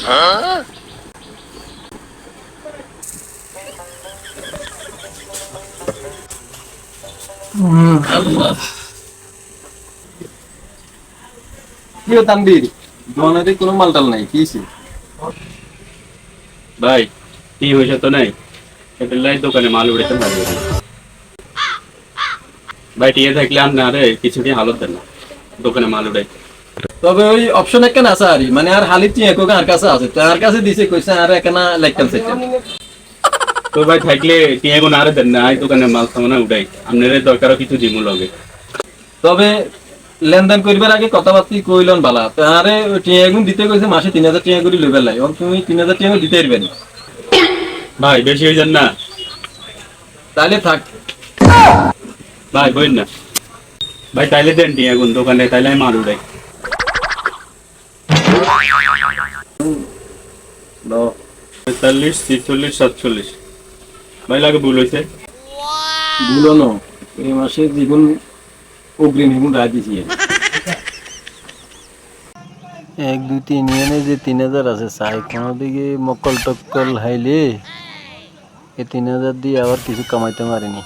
কি তানবীর দোকানে কোনো মালটাল নাই কি হইছে? ভাই কি হয়েছে তো নাই, এটাই দোকানে মাল উড়াইতে পারবে না। ভাই টিয়ে থাকলে আর না রে কিছুদিন হালত দেন না দোকানে মাল উড়াই। তবে ওই অপশন একখান আছে আর মানে আর হালি চিয়া কোক আর কাছে আছে তার কাছে দিছে কইছে আর একখানা লাইকাল সেটা। তো ভাই থাকলে টিয়ে কোনো আরে দেন না, আই দোকানে মাল সামানা উড়াই আপনার দরকারও কিছু দিমু লগে। তবে লেনদেন করবার আগে কথাবার্তি কইলন বালা তারে টিয়া গুণ দিতে কইছে মাসে 3000 টাকা করে লইবার লাই তুমি 3000 টাকা দিতে পারবে না। ভাই বেশি হয়ে যান না। তাহলে থাক ভাই বইন না ভাই, তাইলে দেন টিয়ে গুণ দোকানে, তাইলে আমি মাল উড়াই। লো 45 46 47 ভাই লাগে ভুল হয়েছে। ভুলো না এই মাসে জীবন অগ্রিম হিমুন রায় দিছি। 1 2 3 ইউনে যে 3000 আছে চাই কোনো দিকে মকল টক্কল হাইলে এই 3000 দিয়ে আবার কিছু কামাইতে পারিনি।